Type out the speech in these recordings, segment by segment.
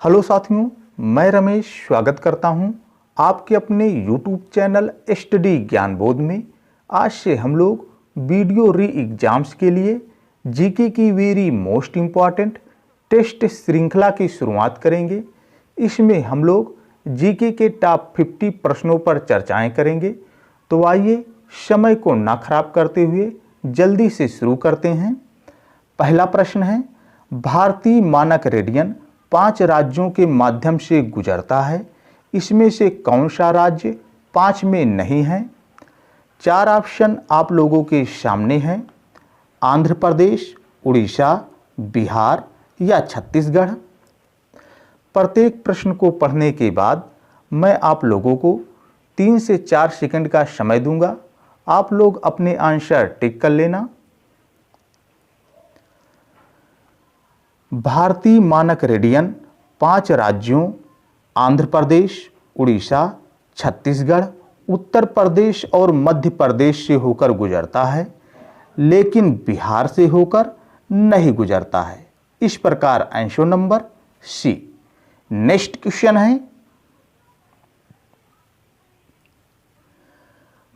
Hello साथियों, मैं रमेश स्वागत करता हूं आपके अपने YouTube चैनल स्टडी ज्ञान बोध में। आज से हम लोग वीडियो री एग्जाम्स के लिए जीके की वेरी मोस्ट इम्पॉर्टेंट टेस्ट श्रृंखला की शुरुआत करेंगे। इसमें हम लोग जीके के टॉप 50 प्रश्नों पर चर्चाएं करेंगे। तो आइए समय को ना खराब करते हुए जल्दी से शुरू करते हैं। पहला प्रश्न है, भारतीय मानक रेडियन 5 राज्यों के माध्यम से गुजरता है, इसमें से कौन सा राज्य 5 में नहीं है? 4 ऑप्शन आप लोगों के सामने हैं। आंध्र प्रदेश, उड़ीसा, बिहार या छत्तीसगढ़। प्रत्येक प्रश्न को पढ़ने के बाद मैं आप लोगों को 3 से 4 सेकंड का समय दूंगा। आप लोग अपने आंसर टिक कर लेना। भारतीय मानक रेडियन 5 राज्यों आंध्र प्रदेश, उड़ीसा, छत्तीसगढ़, उत्तर प्रदेश और मध्य प्रदेश से होकर गुजरता है, लेकिन बिहार से होकर नहीं गुजरता है। इस प्रकार answer number C. Next question है,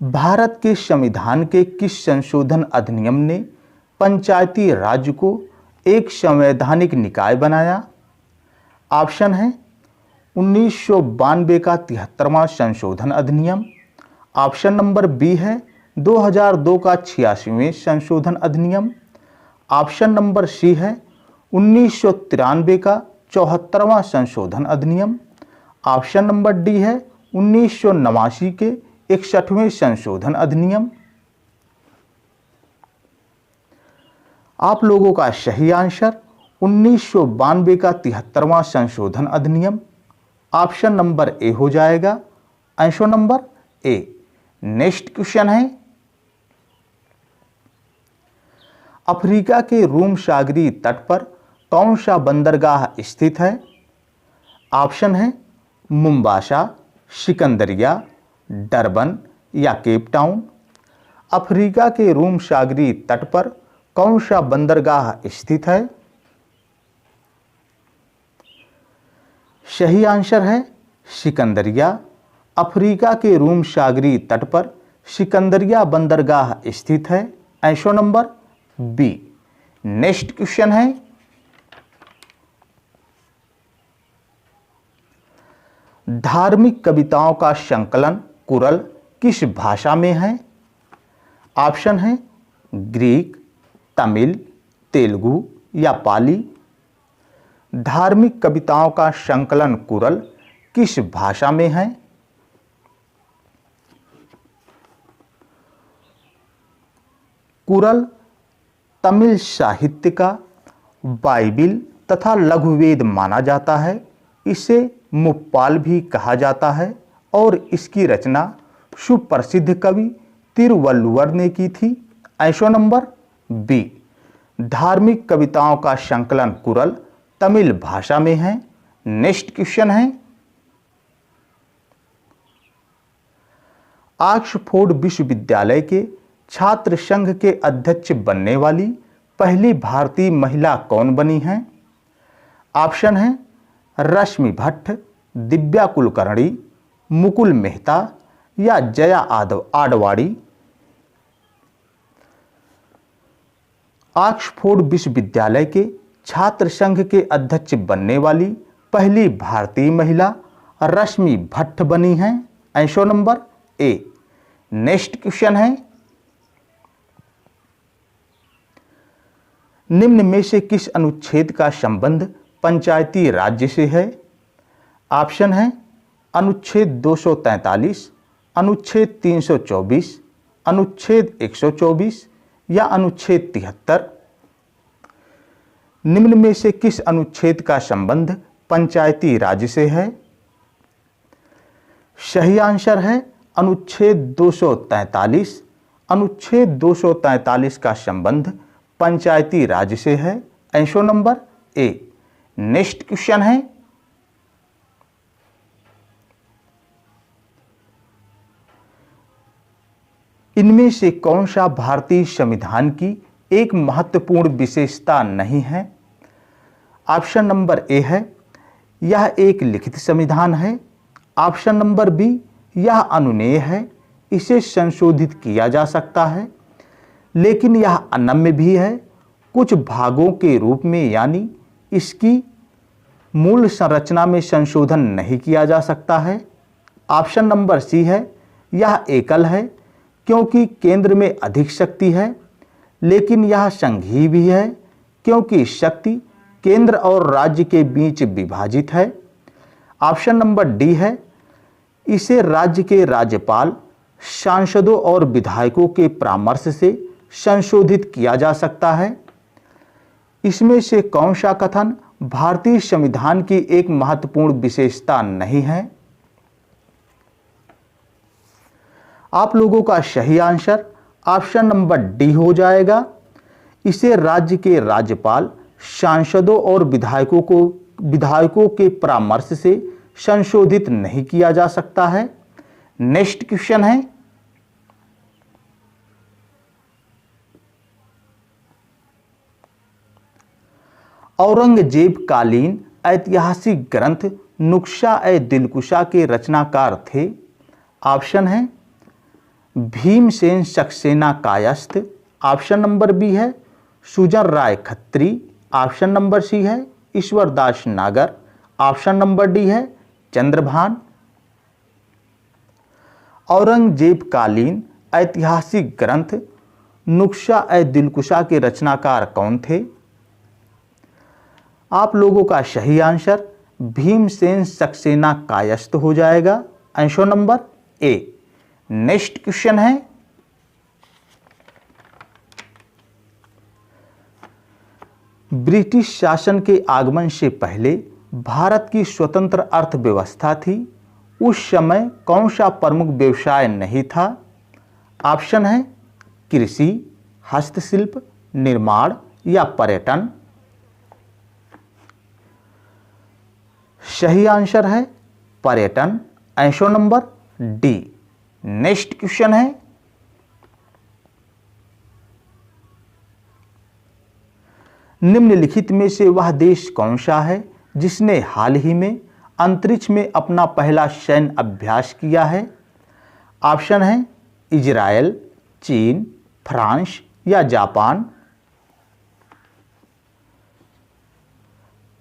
भारत के संविधान के किस संशोधन अधिनियम ने पंचायती राज को एक संवैधानिक निकाय बनाया? ऑप्शन है 1992 का 73वां संशोधन अधिनियम। ऑप्शन नंबर बी है 2002 का 86वें संशोधन अधिनियम। ऑप्शन नंबर सी है 1993 का 74वां संशोधन अधिनियम। ऑप्शन नंबर डी है 1989 के 61वें संशोधन अधिनियम। आप लोगों का सही आंसर 1992 का 73वां संशोधन अधिनियम। ऑप्शन नंबर ए हो जाएगा। Answer number A. Next question है, अफ्रीका के रोम सागरीय तट पर कौन सा बंदरगाह स्थित है? ऑप्शन है मुम्बासा, सिकंदरिया, डरबन या केप टाउन। अफ्रीका के रोम सागरीय तट पर कौन सा बंदरगाह स्थित है? सही आंसर है सिकंदरिया। अफ्रीका के रोम सागरीय तट पर सिकंदरिया बंदरगाह स्थित है। Answer number B. Next question है, धार्मिक कविताओं का संकलन कुरल किस भाषा में है? ऑप्शन है ग्रीक, तमिल, तेलुगु या पाली। धार्मिक कविताओं का संकलन कुरल किस भाषा में है? कुरल तमिल साहित्य का बाइबिल तथा लघुवेद माना जाता है। इसे मुप्पाल भी कहा जाता है और इसकी रचना सुप्रसिद्ध कवि तिरुवल्लुवर ने की थी। Answer number B. धार्मिक कविताओं का संकलन कुरल तमिल भाषा में है। नेक्स्ट क्वेश्चन है, ऑक्सफोर्ड विश्वविद्यालय के छात्र संघ के अध्यक्ष बनने वाली पहली भारतीय महिला कौन बनी है? ऑप्शन है रश्मि भट्ट, दिव्या कुलकर्णी, मुकुल मेहता या जया आडवाणी। ऑक्सफोर्ड विश्वविद्यालय के छात्र संघ के अध्यक्ष बनने वाली पहली भारतीय महिला रश्मि भट्ट बनी है। Answer number A. Next question है, निम्न में से किस अनुच्छेद का संबंध पंचायती राज्य से है? ऑप्शन है अनुच्छेद 243, अनुच्छेद 324, अनुच्छेद 124 या अनुच्छेद 73। निम्न में से किस अनुच्छेद का संबंध पंचायती राज्य से है? सही आंसर है अनुच्छेद 243। अनुच्छेद 243 का संबंध पंचायती राज्य से है। Answer number A. Next question है, इनमें से कौन सा भारतीय संविधान की एक महत्वपूर्ण विशेषता नहीं है? ऑप्शन नंबर ए है यह एक लिखित संविधान है। ऑप्शन नंबर बी, यह अनुमेय है, इसे संशोधित किया जा सकता है, लेकिन यह अनम्य भी है, कुछ भागों के रूप में, यानी इसकी मूल संरचना में संशोधन नहीं किया जा सकता है। ऑप्शन नंबर सी है, यह एकल है क्योंकि केंद्र में अधिक शक्ति है, लेकिन यह संघीय भी है क्योंकि शक्ति केंद्र और राज्य के बीच विभाजित है। ऑप्शन नंबर डी है, इसे राज्य के राज्यपाल, सांसदों और विधायकों के परामर्श से संशोधित किया जा सकता है। इसमें से कौन सा कथन भारतीय संविधान की एक महत्वपूर्ण विशेषता नहीं है? आप लोगों का सही आंसर ऑप्शन नंबर डी हो जाएगा। इसे राज्य के राज्यपाल, सांसदों और विधायकों के परामर्श से संशोधित नहीं किया जा सकता है। नेक्स्ट क्वेश्चन है, औरंगजेब कालीन ऐतिहासिक ग्रंथ नुस्खा-ए-दिलकुशा के रचनाकार थे। ऑप्शन है Bhimsen Saxena Kayasth, option number B है Sujan Rai Khatri, option number C है ईश्वरदास नागर, ऑप्शन नंबर डी है चंद्रभान। औरंगजेब कालीन ऐतिहासिक ग्रंथ नुस्खा-ए-दिलकुशा के रचनाकार कौन थे? आप लोगों का सही आंसर भीमसेन सक्सेना कायस्थ हो जाएगा। Answer number A. Next question है, ब्रिटिश शासन के आगमन से पहले भारत की स्वतंत्र अर्थव्यवस्था थी। उस समय कौन सा प्रमुख व्यवसाय नहीं था? ऑप्शन है कृषि, हस्तशिल्प, निर्माण या पर्यटन। सही आंसर है पर्यटन। Answer number D. Next question है, निम्नलिखित में से वह देश कौन सा है जिसने हाल ही में अंतरिक्ष में अपना पहला सैन्य अभ्यास किया है? ऑप्शन है इजराइल, चीन, फ्रांस या जापान।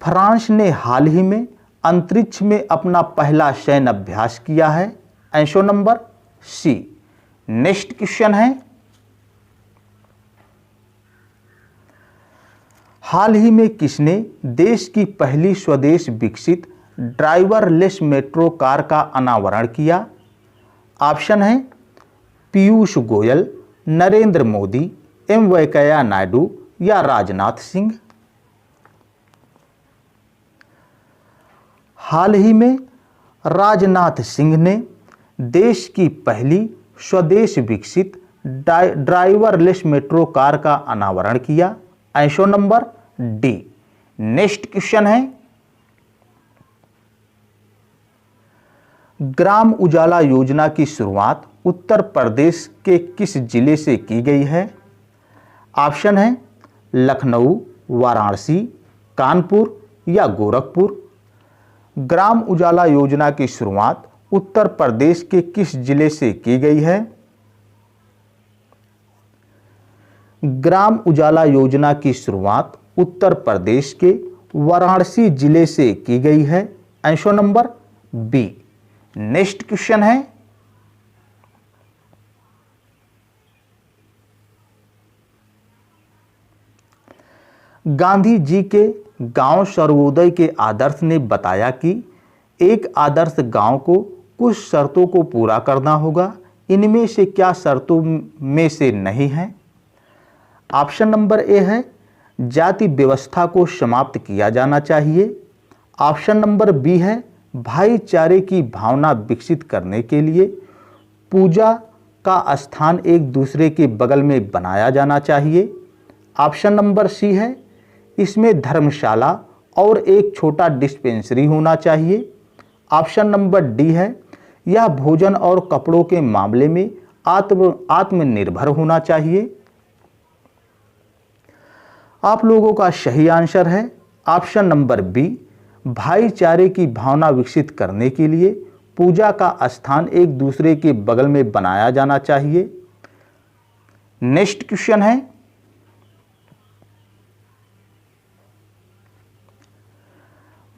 फ्रांस ने हाल ही में अंतरिक्ष में अपना पहला सैन्य अभ्यास किया है। Answer number C. Next question है, हाल ही में किसने देश की पहली स्वदेश विकसित ड्राइवरलेस मेट्रो कार का अनावरण किया? ऑप्शन है पीयूष गोयल, नरेंद्र मोदी, एम वेंकैया नायडू या राजनाथ सिंह। हाल ही में राजनाथ सिंह ने देश की पहली स्वदेश विकसित ड्राइवरलेस मेट्रो कार का अनावरण किया। Answer number D. Next question है, ग्राम उजाला योजना की शुरुआत उत्तर प्रदेश के किस जिले से की गई है? ऑप्शन है लखनऊ, वाराणसी, कानपुर या गोरखपुर। ग्राम उजाला योजना की शुरुआत उत्तर प्रदेश के किस जिले से की गई है? ग्राम उजाला योजना की शुरुआत उत्तर प्रदेश के वाराणसी जिले से की गई है। Answer number B. Next question है, गांधी जी के गांव सर्वोदय के आदर्श ने बताया कि एक आदर्श गांव को कुछ शर्तों को पूरा करना होगा। इनमें से क्या शर्तों में से नहीं है? ऑप्शन नंबर ए है जाति व्यवस्था को समाप्त किया जाना चाहिए। ऑप्शन नंबर बी है भाईचारे की भावना विकसित करने के लिए पूजा का स्थान एक दूसरे के बगल में बनाया जाना चाहिए। ऑप्शन नंबर सी है इसमें धर्मशाला और एक छोटा डिस्पेंसरी होना चाहिए। ऑप्शन नंबर डी है यह भोजन और कपड़ों के मामले में आत्मनिर्भर होना चाहिए। आप लोगों का सही आंसर है ऑप्शन नंबर बी, भाईचारे की भावना विकसित करने के लिए पूजा का स्थान एक दूसरे के बगल में बनाया जाना चाहिए। नेक्स्ट क्वेश्चन है,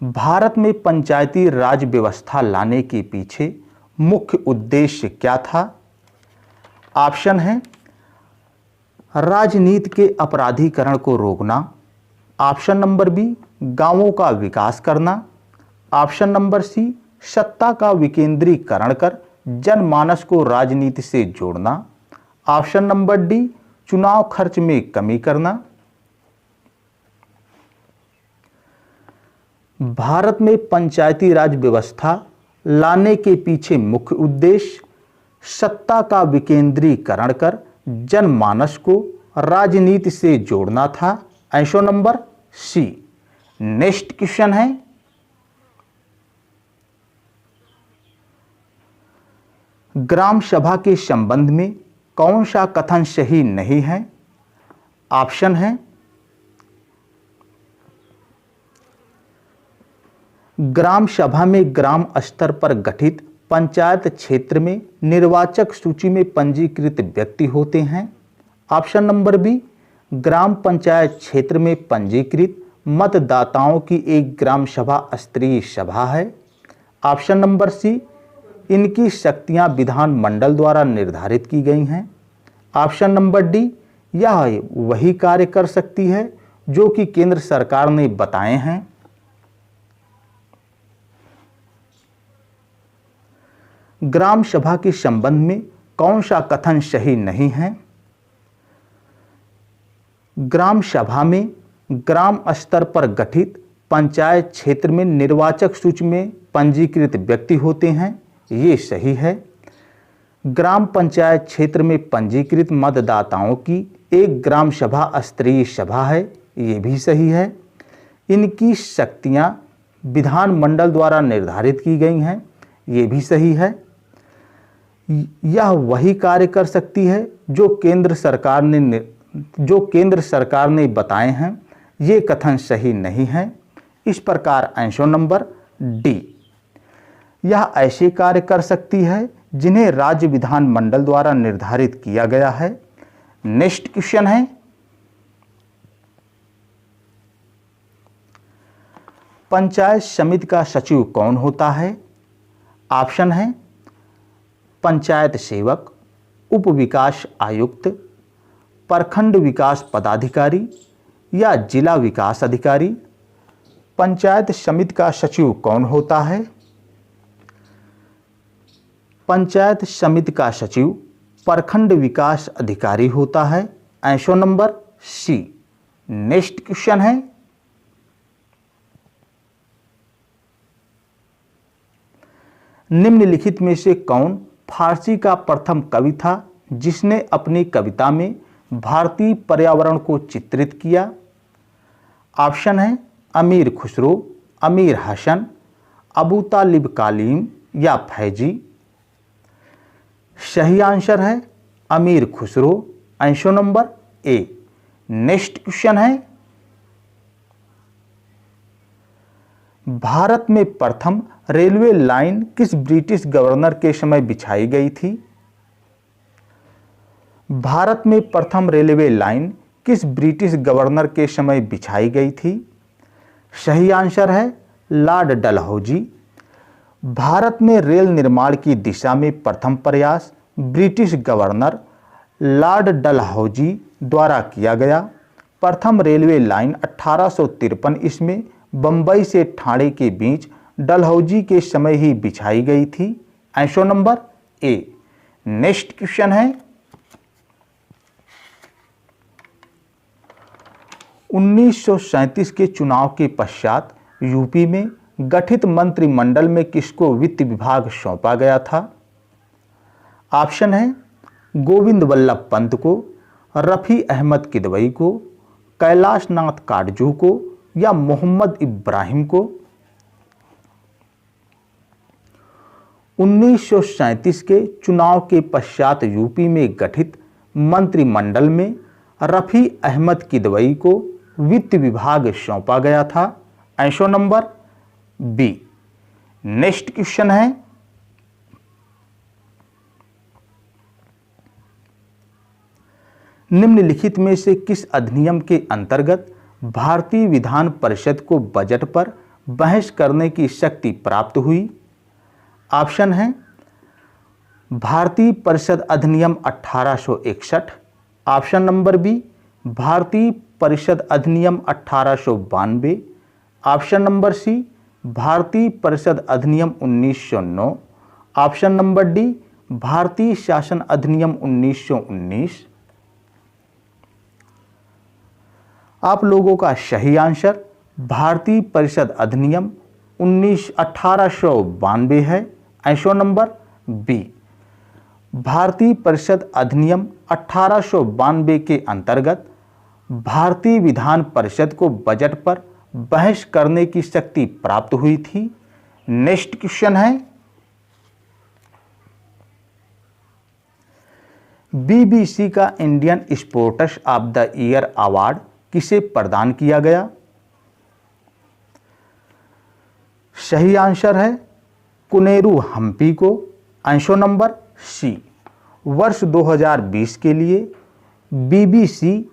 भारत में पंचायती राज व्यवस्था लाने के पीछे मुख्य उद्देश्य क्या था? ऑप्शन है राजनीति के अपराधीकरण को रोकना, ऑप्शन नंबर बी गांवों का विकास करना, ऑप्शन नंबर सी सत्ता का विकेंद्रीकरण कर जनमानस को राजनीति से जोड़ना, ऑप्शन नंबर डी चुनाव खर्च में कमी करना। भारत में पंचायती राज व्यवस्था लाने के पीछे मुख्य उद्देश्य सत्ता का विकेंद्रीकरण कर जनमानस को राजनीति से जोड़ना था। Answer number C. Next question है, ग्राम सभा के संबंध में कौन सा कथन सही नहीं है? ऑप्शन है ग्राम सभा में ग्राम स्तर पर गठित पंचायत क्षेत्र में निर्वाचक सूची में पंजीकृत व्यक्ति होते हैं। ऑप्शन नंबर बी ग्राम पंचायत क्षेत्र में पंजीकृत मतदाताओं की एक ग्राम सभा स्तरीय सभा है। ऑप्शन नंबर सी इनकी शक्तियां विधान मंडल द्वारा निर्धारित की गई हैं। ऑप्शन नंबर डी यह वही कार्य कर सकती है जो कि केंद्र सरकार ने बताए हैं। ग्राम सभा के संबंध में कौन सा कथन सही नहीं है? ग्राम सभा में ग्राम स्तर पर गठित पंचायत क्षेत्र में निर्वाचक सूची में पंजीकृत व्यक्ति होते हैं, ये सही है। ग्राम पंचायत क्षेत्र में पंजीकृत मतदाताओं की एक ग्राम सभा स्तरीय सभा है, ये भी सही है। इनकी शक्तियां विधान मंडल द्वारा निर्धारित की गई हैं, ये भी सही है। यह वही कार्य कर सकती है जो केंद्र सरकार ने बताए हैं, ये कथन सही नहीं है। इस प्रकार आंसर नंबर डी यह ऐसे कार्य कर सकती है जिन्हें राज्य विधान मंडल द्वारा निर्धारित किया गया है। नेक्स्ट क्वेश्चन है, पंचायत समिति का सचिव कौन होता है? ऑप्शन है पंचायत सेवक, उप विकास आयुक्त, प्रखंड विकास पदाधिकारी या जिला विकास अधिकारी। पंचायत समिति का सचिव कौन होता है? पंचायत समिति का सचिव प्रखंड विकास अधिकारी होता है। Answer number C. Next question है, निम्नलिखित में से कौन फारसी का प्रथम कवि था जिसने अपनी कविता में भारतीय पर्यावरण को चित्रित किया? ऑप्शन है अमीर खुसरो, अमीर हसन, अबू तालिब कालीम या फैजी। सही आंसर है अमीर Khusro. Answer number A. Next question है, भारत में प्रथम रेलवे लाइन किस ब्रिटिश गवर्नर के समय बिछाई गई थी? भारत में प्रथम रेलवे लाइन किस ब्रिटिश गवर्नर के समय बिछाई गई थी? सही आंसर है लॉर्ड डलहौजी। भारत में रेल निर्माण की दिशा में प्रथम प्रयास ब्रिटिश गवर्नर लॉर्ड डलहौजी द्वारा किया गया। प्रथम रेलवे लाइन 1853 ईस्वी में बंबई से ठाणे के बीच डलहौजी के समय ही बिछाई गई थी। Answer number A. Next question है, 1937 के चुनाव के पश्चात यूपी में गठित मंत्रिमंडल में किसको वित्त विभाग सौंपा गया था? ऑप्शन है गोविंद वल्लभ पंत को, रफ़ी अहमद किदवई को, कैलाश नाथ काटजू को या मोहम्मद इब्राहिम को। 1937 के चुनाव के पश्चात यूपी में गठित मंत्रिमंडल में रफ़ी अहमद किदवई को वित्त विभाग सौंपा गया था। Answer number B. Next question है, निम्नलिखित में से किस अधिनियम के अंतर्गत भारतीय विधान परिषद को बजट पर बहस करने की शक्ति प्राप्त हुई? ऑप्शन है भारतीय परिषद अधिनियम 1861, ऑप्शन नंबर बी भारतीय परिषद अधिनियम 1892, ऑप्शन नंबर सी भारतीय परिषद अधिनियम 1909, ऑप्शन नंबर डी भारतीय शासन अधिनियम 1919। आप लोगों का सही आंसर भारतीय परिषद अधिनियम 1892 है। Answer number B. भारतीय परिषद अधिनियम 1892 के अंतर्गत भारतीय विधान परिषद को बजट पर बहस करने की शक्ति प्राप्त हुई थी। नेक्स्ट क्वेश्चन है, बीबीसी का Indian sports of the year award किसे प्रदान किया गया? सही आंसर है कुनेरू हम्पी को। Answer number C. वर्ष 2020 के लिए बीबीसी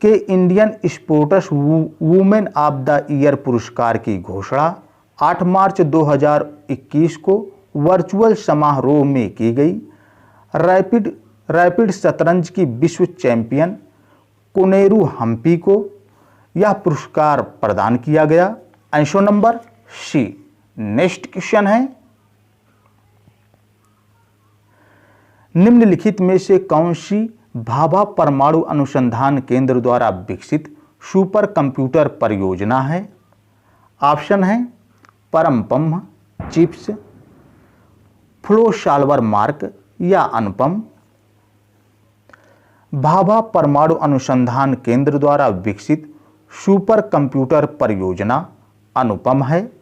के Indian sports women of the year पुरस्कार की घोषणा 8 मार्च 2021 को वर्चुअल समारोह में की गई। रैपिड शतरंज की विश्व चैंपियन कुनेरू हम्पी को यह पुरस्कार प्रदान किया गया। Answer number C. Next question है, निम्नलिखित में से कौन सी भाभा परमाणु अनुसंधान केंद्र द्वारा विकसित सुपर कंप्यूटर परियोजना है? ऑप्शन है परमपम, चिप्स, फ्लो सॉल्वर मार्क या अनुपम। भाभा परमाणु अनुसंधान केंद्र द्वारा विकसित सुपर कंप्यूटर परियोजना अनुपम है।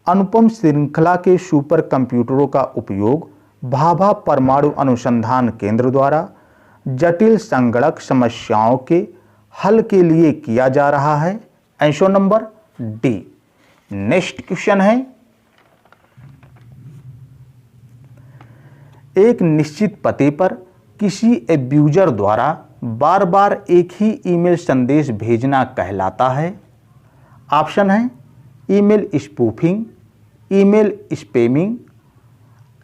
अनुपम श्रृंखला के सुपर कंप्यूटरों का उपयोग भाभा परमाणु अनुसंधान केंद्र द्वारा जटिल संगणक समस्याओं के हल के लिए किया जा रहा है। Answer number D. Next question है, एक निश्चित पते पर किसी एब्यूजर द्वारा बार बार एक ही ईमेल संदेश भेजना कहलाता है? ऑप्शन है email spoofing, email spamming,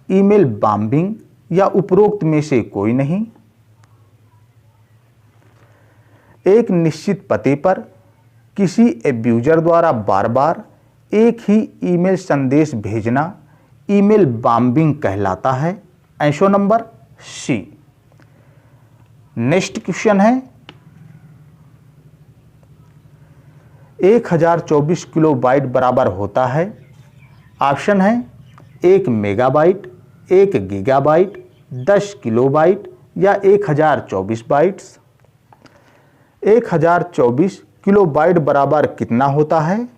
email bombing या उपरोक्त में से कोई नहीं। एक निश्चित पते पर किसी एब्यूजर द्वारा बार बार एक ही ईमेल संदेश भेजना ईमेल बॉम्बिंग कहलाता है। Answer number C. Next question है, 1024 किलोबाइट बराबर होता है? ऑप्शन है 1 मेगाबाइट, 1 गीगाबाइट, 10 किलोबाइट या 1024 बाइट्स। 1024 किलोबाइट बराबर कितना होता है?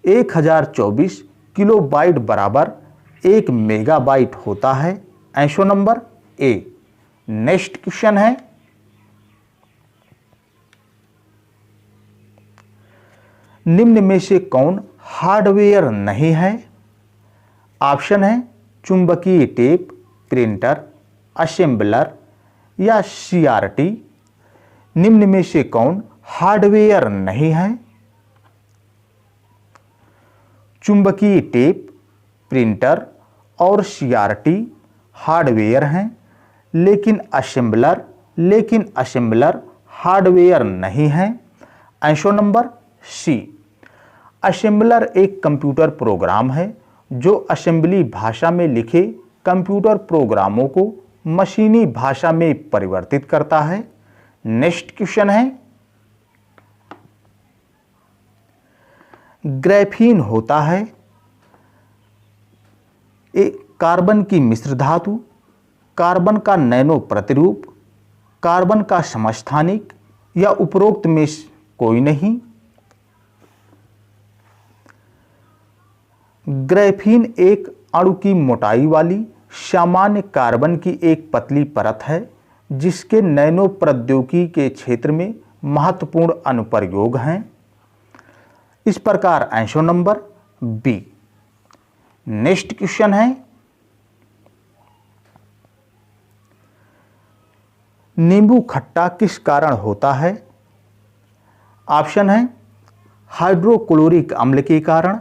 1024 किलोबाइट बराबर 1 मेगाबाइट होता है। Answer number A. Next question है, निम्न में से कौन हार्डवेयर नहीं है? ऑप्शन है चुंबकीय टेप, प्रिंटर, असेंबलर या सीआरटी। निम्न में से कौन हार्डवेयर नहीं है? चुंबकीय टेप, प्रिंटर और सीआरटी हार्डवेयर हैं, लेकिन असेंबलर हार्डवेयर नहीं है। Answer number C. असेंबलर एक कंप्यूटर प्रोग्राम है जो असेंबली भाषा में लिखे कंप्यूटर प्रोग्रामों को मशीनी भाषा में परिवर्तित करता है। नेक्स्ट क्वेश्चन है, ग्रेफीन होता है एक कार्बन की मिश्र धातु, कार्बन का नैनो प्रतिरूप, कार्बन का समस्थानिक या उपरोक्त में कोई नहीं। ग्रेफीन एक अणु की मोटाई वाली सामान्य कार्बन की एक पतली परत है जिसके नैनो प्रौद्योगिकी के क्षेत्र में महत्वपूर्ण अनुप्रयोग हैं। इस प्रकार answer number B. Next question है, नींबू खट्टा किस कारण होता है? ऑप्शन है हाइड्रोक्लोरिक अम्ल के कारण,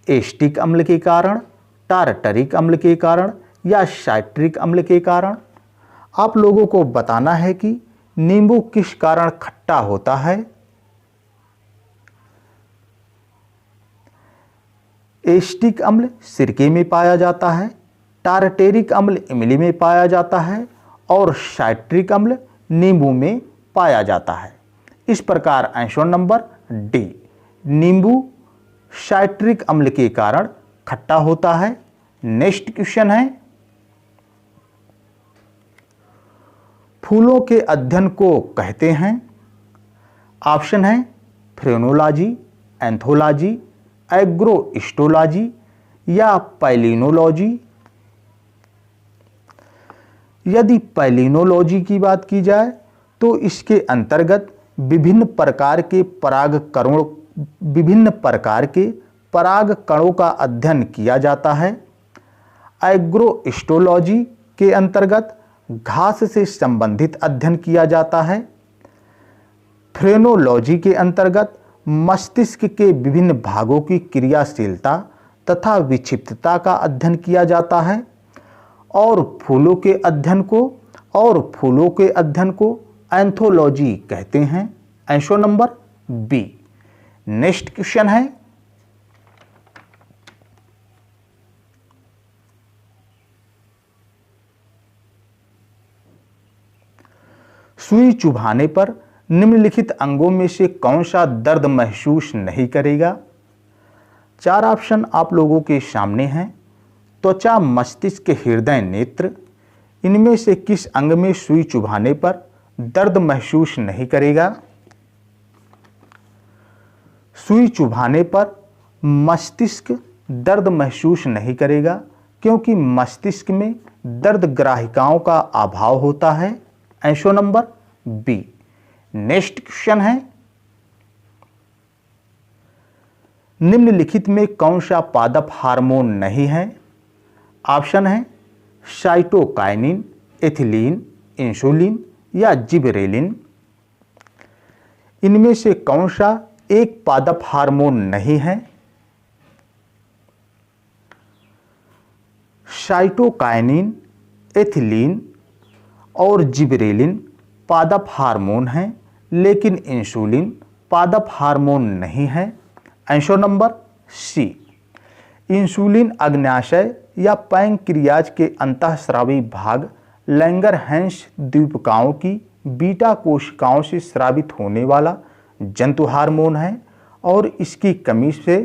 एस्टिक अम्ल के कारण, टारटरिक अम्ल के कारण या साइट्रिक अम्ल के कारण। आप लोगों को बताना है कि नींबू किस कारण खट्टा होता है। एस्टिक अम्ल सिरके में पाया जाता है, टारटेरिक अम्ल इमली में पाया जाता है और साइट्रिक अम्ल नींबू में पाया जाता है। इस प्रकार आंसर नंबर डी, नींबू साइट्रिक अम्ल के कारण खट्टा होता है। नेक्स्ट क्वेश्चन है, फूलों के अध्ययन को कहते हैं? ऑप्शन है फ्रेनोलॉजी, एंथोलॉजी, एग्रोस्टोलॉजी या पैलिनोलॉजी। यदि पैलिनोलॉजी की बात की जाए तो इसके अंतर्गत विभिन्न प्रकार के पराग कणों का अध्ययन किया जाता है। एग्रोस्टोलॉजी के अंतर्गत घास से संबंधित अध्ययन किया जाता है। फ्रेनोलॉजी के अंतर्गत मस्तिष्क के विभिन्न भागों की क्रियाशीलता तथा विक्षिप्तता का अध्ययन किया जाता है। और फूलों के अध्ययन को एंथोलॉजी कहते हैं। Answer number B. Next question है, सुई चुभाने पर निम्नलिखित अंगों में से कौन सा दर्द महसूस नहीं करेगा? 4 ऑप्शन आप लोगों के सामने हैं। त्वचा, मस्तिष्क, हृदय, नेत्र। इनमें से किस अंग में सुई चुभाने पर दर्द महसूस नहीं करेगा? सुई चुभाने पर मस्तिष्क दर्द महसूस नहीं करेगा क्योंकि मस्तिष्क में दर्द ग्राहिकाओं का अभाव होता है। Answer number B. Next question है, निम्नलिखित में कौन सा पादप हार्मोन नहीं है? ऑप्शन है साइटोकाइनिन, एथिलीन, इंसुलिन या जिबरेलिन। इनमें से कौन सा एक पादप हार्मोन नहीं है? साइटोकाइनिन, एथिलीन और जिबरेलिन पादप हार्मोन हैं, लेकिन इंसुलिन पादप हार्मोन नहीं है। Answer number C. इंसुलिन अग्न्याशय या पैंक्रियाज के अंतःस्रावी भाग लैंगरहैंस द्वीपकाओं की बीटा कोशिकाओं से स्रावित होने वाला जंतु हार्मोन है और इसकी कमी से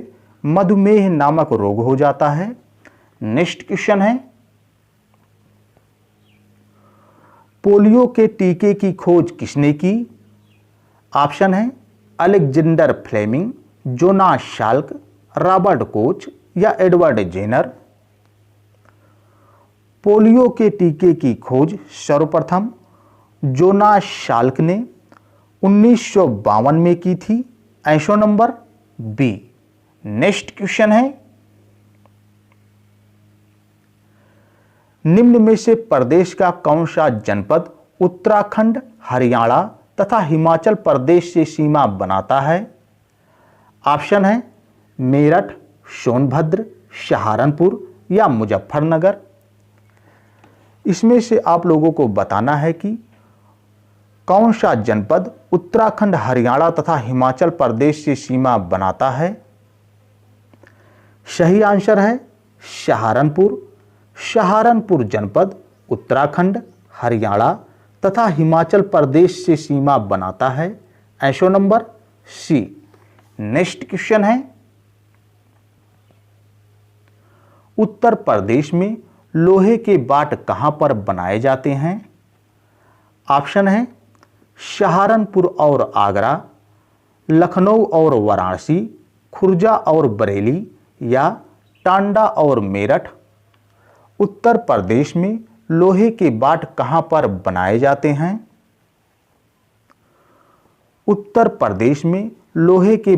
मधुमेह नामक रोग हो जाता है। नेक्स्ट क्वेश्चन है, पोलियो के टीके की खोज किसने की? ऑप्शन है Alexander Fleming, Jonas Salk, Robert Koch या एडवर्ड जेनर। पोलियो के टीके की खोज सर्वप्रथम जोनास शाल्क ने 1952 में की थी। Answer number B. Next question है, निम्न में से प्रदेश का कौन सा जनपद उत्तराखंड, हरियाणा तथा हिमाचल प्रदेश से सीमा बनाता है? ऑप्शन है मेरठ, सोनभद्र, सहारनपुर या मुजफ्फरनगर। इसमें से आप लोगों को बताना है कि कौन सा जनपद उत्तराखंड, हरियाणा तथा हिमाचल प्रदेश से सीमा बनाता है। सही आंसर है सहारनपुर। सहारनपुर जनपद उत्तराखंड, हरियाणा तथा हिमाचल प्रदेश से सीमा बनाता है। Answer number C. Next question है, उत्तर प्रदेश में लोहे के बाट कहां पर बनाए जाते हैं? ऑप्शन है सहारनपुर और आगरा, लखनऊ और वाराणसी, खुर्जा और बरेली या टांडा और मेरठ। उत्तर प्रदेश में लोहे के बाट कहां पर बनाए जाते हैं? उत्तर प्रदेश में लोहे के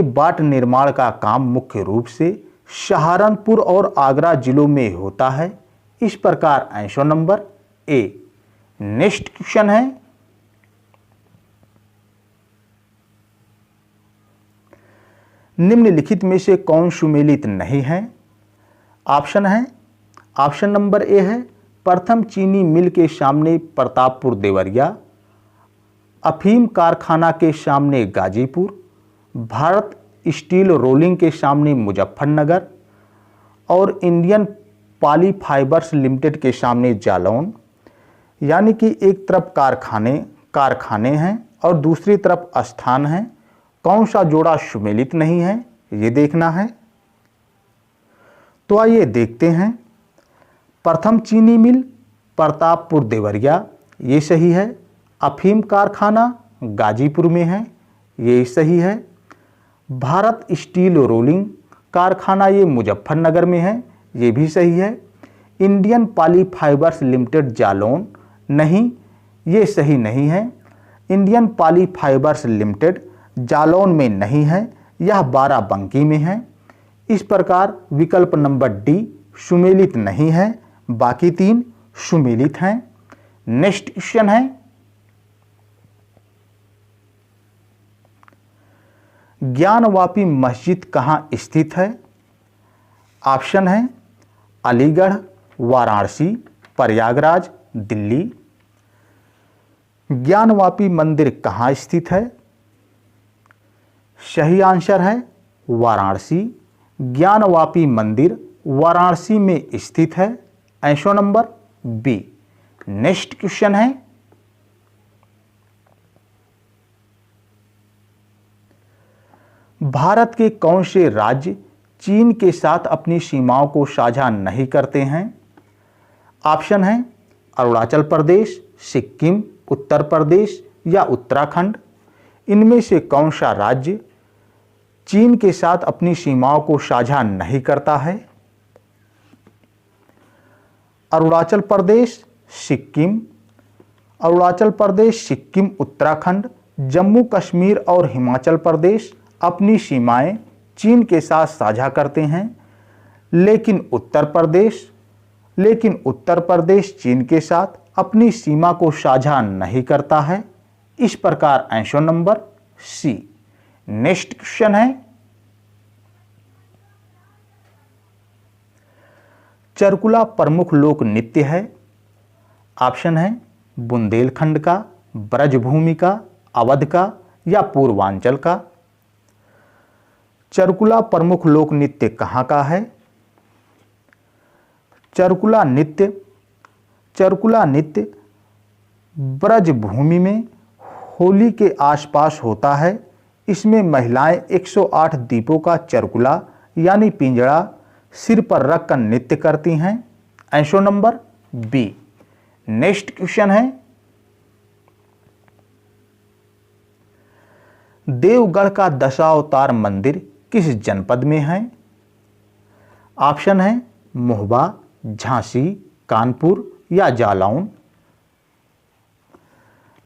बाट निर्माण का काम मुख्य रूप से सहारनपुर और आगरा जिलों में होता है। इस प्रकार answer number A. Next question है, निम्नलिखित में से कौन सुमेलित नहीं है? ऑप्शन नंबर ए है प्रथम चीनी मिल के सामने प्रतापपुर देवरिया, अफीम कारखाना के सामने गाजीपुर, भारत स्टील रोलिंग के सामने मुजफ्फरनगर और इंडियन पॉली फाइबर्स लिमिटेड के सामने जालौन। यानी कि एक तरफ कारखाने हैं और दूसरी तरफ स्थान है। कौन सा जोड़ा सुमेलित नहीं है, ये देखना है। तो आइए देखते हैं। प्रथम चीनी मिल प्रतापपुर देवरिया, ये सही है। अफीम कारखाना गाजीपुर में है, ये सही है। भारत स्टील रोलिंग कारखाना ये मुजफ्फरनगर में है, ये भी सही है। Indian poly fibres limited Jalaun, नहीं, ये सही नहीं है। Indian poly fibres limited Jalaun में नहीं है, यह बाराबंकी में है। इस प्रकार विकल्प नंबर डी सुमेलित नहीं है, बाकी तीन सुमेलित हैं। नेक्स्ट क्वेश्चन है, ज्ञानवापी मस्जिद कहाँ स्थित है? ऑप्शन है अलीगढ़, वाराणसी, प्रयागराज, दिल्ली। ज्ञानवापी मंदिर कहाँ स्थित है? सही आंसर है वाराणसी। ज्ञानवापी मंदिर वाराणसी में स्थित है। Answer number B. Next question है, भारत के कौन से राज्य चीन के साथ अपनी सीमाओं को साझा नहीं करते हैं? ऑप्शन है अरुणाचल प्रदेश, सिक्किम, उत्तर प्रदेश या उत्तराखंड। इनमें से कौन सा राज्य चीन के साथ अपनी सीमाओं को साझा नहीं करता है? अरुणाचल प्रदेश, सिक्किम, उत्तराखंड, जम्मू कश्मीर और हिमाचल प्रदेश अपनी सीमाएं चीन के साथ साझा करते हैं, लेकिन उत्तर प्रदेश चीन के साथ अपनी सीमा को साझा नहीं करता है। इस प्रकार answer number C. Next question है, चरकुला प्रमुख लोक नृत्य है। ऑप्शन है बुंदेलखंड का, ब्रजभूमि का, अवध का या पूर्वांचल का। चरकुला प्रमुख लोक नृत्य कहाँ का है? चरकुला नृत्य ब्रजभूमि में होली के आसपास होता है। इसमें महिलाएं 108 दीपों का चरकुला यानी पिंजड़ा सिर पर रखकर नृत्य करती हैं। Answer number B. Next question है, देवगढ़ का दशावतार मंदिर किस जनपद में है? ऑप्शन है मोहबा, झांसी, कानपुर या जालौन।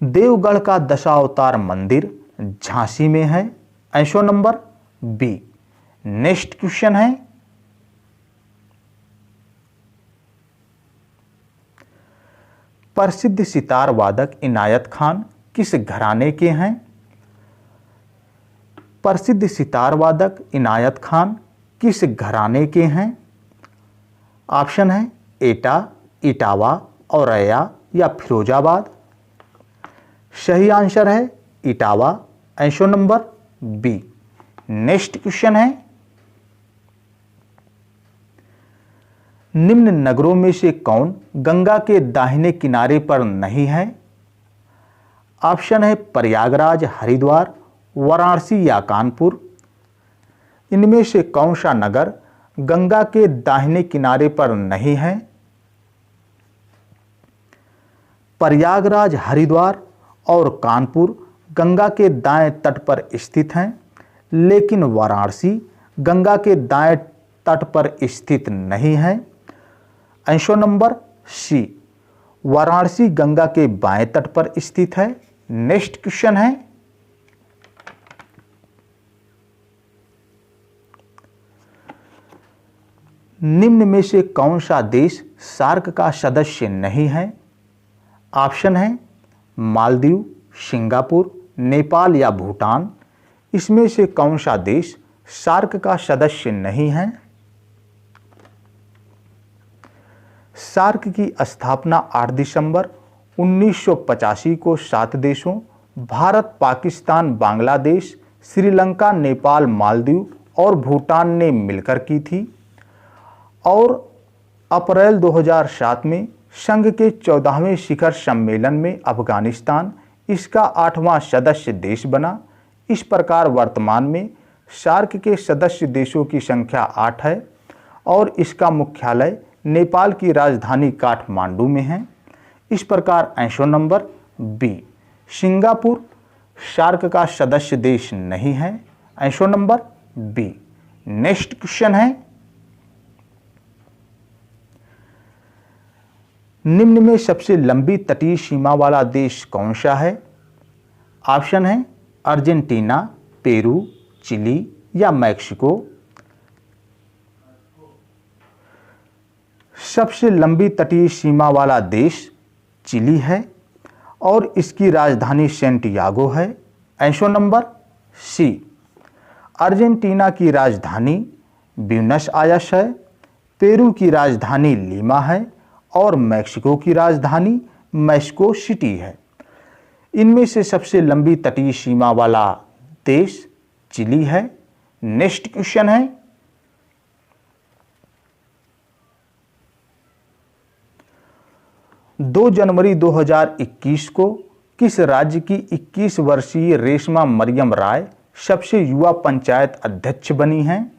देवगढ़ का दशावतार मंदिर झांसी में है। Answer number B. Next question है, प्रसिद्ध सितार वादक इनायत खान किस घराने के हैं? प्रसिद्ध सितार वादक इनायत खान किस घराने के हैं? ऑप्शन है एटा, इटावा, औरैया या फिरोजाबाद। सही आंसर है Etawah. Answer number B. Next question है, निम्न नगरों में से कौन गंगा के दाहिने किनारे पर नहीं है? ऑप्शन है प्रयागराज, हरिद्वार, वाराणसी या कानपुर। इनमें से कौन सा नगर गंगा के दाहिने किनारे पर नहीं है? प्रयागराज, हरिद्वार और कानपुर गंगा के दाएं तट पर स्थित हैं, लेकिन वाराणसी गंगा के दाएं तट पर स्थित नहीं है। Answer number C. Varanasi Ganga के बाएं तट पर स्थित है। नेक्स्ट क्वेश्चन है, निम्न में से कौन सा देश सार्क का सदस्य नहीं है? ऑप्शन है मालदीव, सिंगापुर, नेपाल या भूटान। इसमें से कौन सा देश सार्क का सदस्य नहीं है? सार्क की स्थापना 8 दिसंबर 1985 को 7 देशों भारत, पाकिस्तान, बांग्लादेश, श्रीलंका, नेपाल, मालदीव और भूटान ने मिलकर की थी और अप्रैल 2007 में संघ के 14वें शिखर सम्मेलन में अफगानिस्तान इसका 8वां सदस्य देश बना। इस प्रकार वर्तमान में सार्क के सदस्य देशों की संख्या 8 है और इसका मुख्यालय नेपाल की राजधानी काठमांडू में है। इस प्रकार answer number B, Singapore SAARC का सदस्य देश नहीं है। Answer number B. Next question है, निम्न में सबसे लंबी तटीय सीमा वाला देश कौन सा है? ऑप्शन है अर्जेंटीना, पेरू, चिली या मैक्सिको। सबसे लंबी तटीय सीमा वाला देश चिली है और इसकी राजधानी सेंटियागो है। आंसर नंबर सी। अर्जेंटीना की राजधानी ब्यूनस आयर्स है, पेरू की राजधानी लीमा है और मैक्सिको की राजधानी मैक्सिको सिटी है। इनमें से सबसे लंबी तटीय सीमा वाला देश चिली है। नेक्स्ट क्वेश्चन है, दो जनवरी 2021 को किस राज्य की 21 वर्षीय रेशमा मरियम राय सबसे युवा पंचायत अध्यक्ष बनी हैं?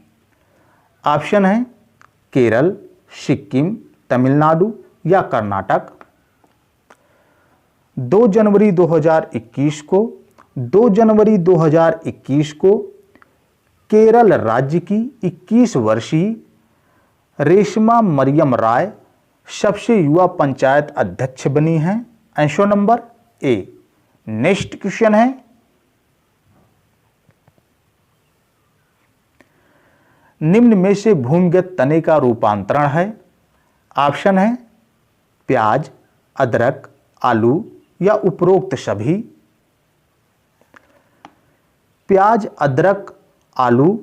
ऑप्शन है केरल, सिक्किम, तमिलनाडु या कर्नाटक। 2 जनवरी 2021 को केरल राज्य की 21 वर्षीय रेशमा मरियम राय सबसे युवा पंचायत अध्यक्ष बनी हैं। Answer number A. Next question है, निम्न में से भूमिगत तने का रूपांतरण है। ऑप्शन है प्याज, अदरक, आलू या उपरोक्त सभी। प्याज, अदरक, आलू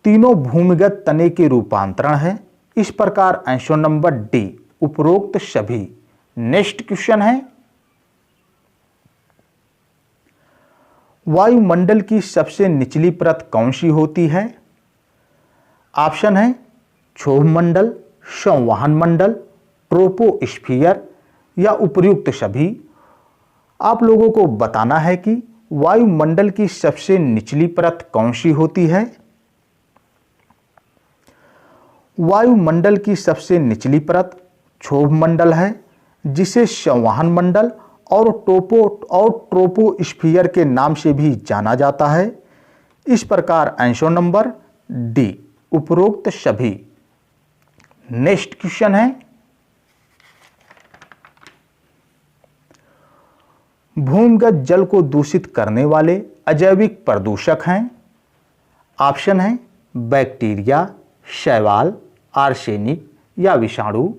तीनों भूमिगत तने के रूपांतरण है। इस प्रकार आंसर नंबर डी, उपरोक्त सभी। नेक्स्ट क्वेश्चन है, वायुमंडल की सबसे निचली परत कौन सी होती है? ऑप्शन है क्षोभ मंडल, संवहन मंडल, ट्रोपोस्फियर या उपर्युक्त सभी। आप लोगों को बताना है कि वायुमंडल की सबसे निचली परत कौन सी होती है। वायुमंडल की सबसे निचली परत क्षोभ मंडल है, जिसे संवहन मंडल और ट्रोपोस्फियर के नाम से भी जाना जाता है। इस प्रकार आंसर नंबर डी, उपरोक्त सभी। नेक्स्ट क्वेश्चन है, भूमिगत जल को दूषित करने वाले अजैविक प्रदूषक हैं। ऑप्शन है बैक्टीरिया, शैवाल, आर्सेनिक या विषाणु।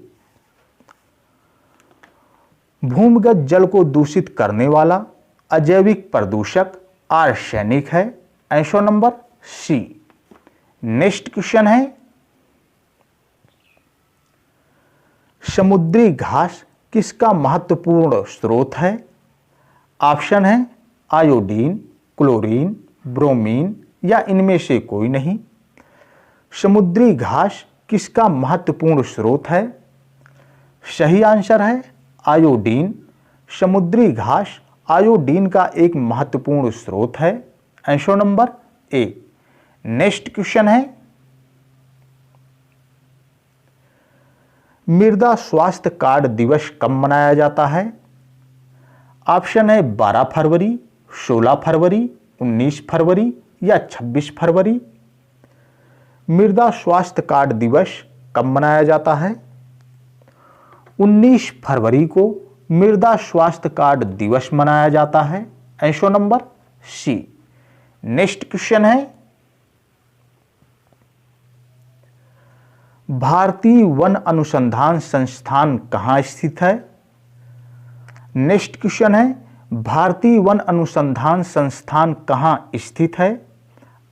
भूमिगत जल को दूषित करने वाला अजैविक प्रदूषक आर्सेनिक है। Answer number C. Next question है, समुद्री घास किसका महत्वपूर्ण स्रोत है? ऑप्शन है आयोडीन, क्लोरीन, ब्रोमीन या इनमें से कोई नहीं। समुद्री घास किसका महत्वपूर्ण स्रोत है? सही आंसर है आयोडीन। समुद्री घास आयोडीन का एक महत्वपूर्ण स्रोत है। Answer number A. Next question है, मृदा स्वास्थ्य कार्ड दिवस कब मनाया जाता है? ऑप्शन है 12 फरवरी, 16 फरवरी, 19 फरवरी या 26 फरवरी। मृदा स्वास्थ्य कार्ड दिवस कब मनाया जाता है? 19 फरवरी को मृदा स्वास्थ्य कार्ड दिवस मनाया जाता है। Answer number C. Next question है, भारतीय वन अनुसंधान संस्थान कहां स्थित है? नेक्स्ट क्वेश्चन है, भारतीय वन अनुसंधान संस्थान कहां स्थित है?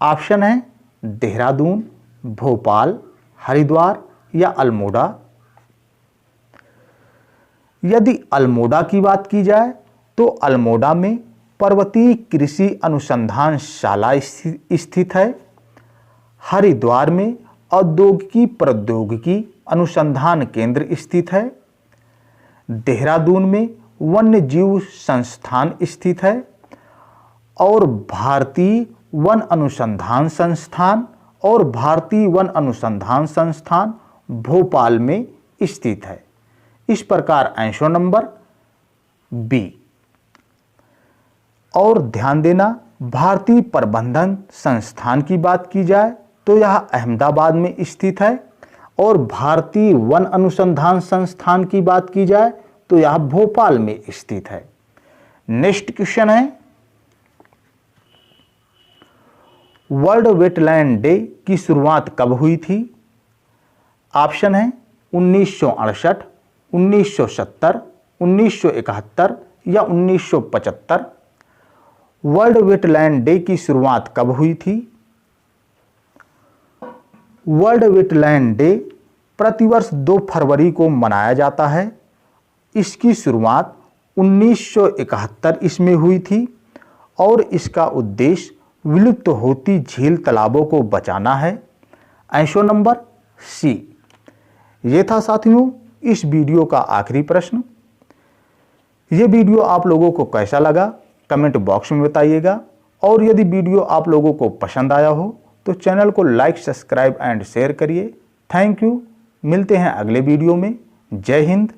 ऑप्शन है देहरादून, भोपाल, हरिद्वार या अल्मोड़ा। यदि अल्मोड़ा की बात की जाए तो अल्मोड़ा में पर्वतीय कृषि अनुसंधान शाला स्थित है। हरिद्वार में औद्योगिकी प्रौद्योगिकी अनुसंधान केंद्र स्थित है। देहरादून में वन्य जीव संस्थान स्थित है और भारतीय वन अनुसंधान संस्थान भोपाल में स्थित है। इस प्रकार आंसर नंबर बी। और ध्यान देना, भारतीय प्रबंधन संस्थान की बात की जाए तो यह अहमदाबाद में स्थित है और भारतीय वन अनुसंधान संस्थान की बात की जाए तो यह भोपाल में स्थित है। नेक्स्ट क्वेश्चन है, वर्ल्ड वेटलैंड डे की शुरुआत कब हुई थी? ऑप्शन है 1968, 1970, 1971 या 1975। वर्ल्ड वेटलैंड डे की शुरुआत कब हुई थी? वर्ल्ड वेटलैंड डे प्रतिवर्ष 2 फरवरी को मनाया जाता है। इसकी शुरुआत 1971 ईस्वी में हुई थी और इसका उद्देश्य विलुप्त होती झील तालाबों को बचाना है। Answer number C. ये था साथियों इस वीडियो का आखिरी प्रश्न। ये वीडियो आप लोगों को कैसा लगा कमेंट बॉक्स में बताइएगा और यदि वीडियो आप लोगों को पसंद आया हो तो चैनल को लाइक, सब्सक्राइब एंड शेयर करिए। Thank you. मिलते हैं अगले वीडियो में। जय हिंद।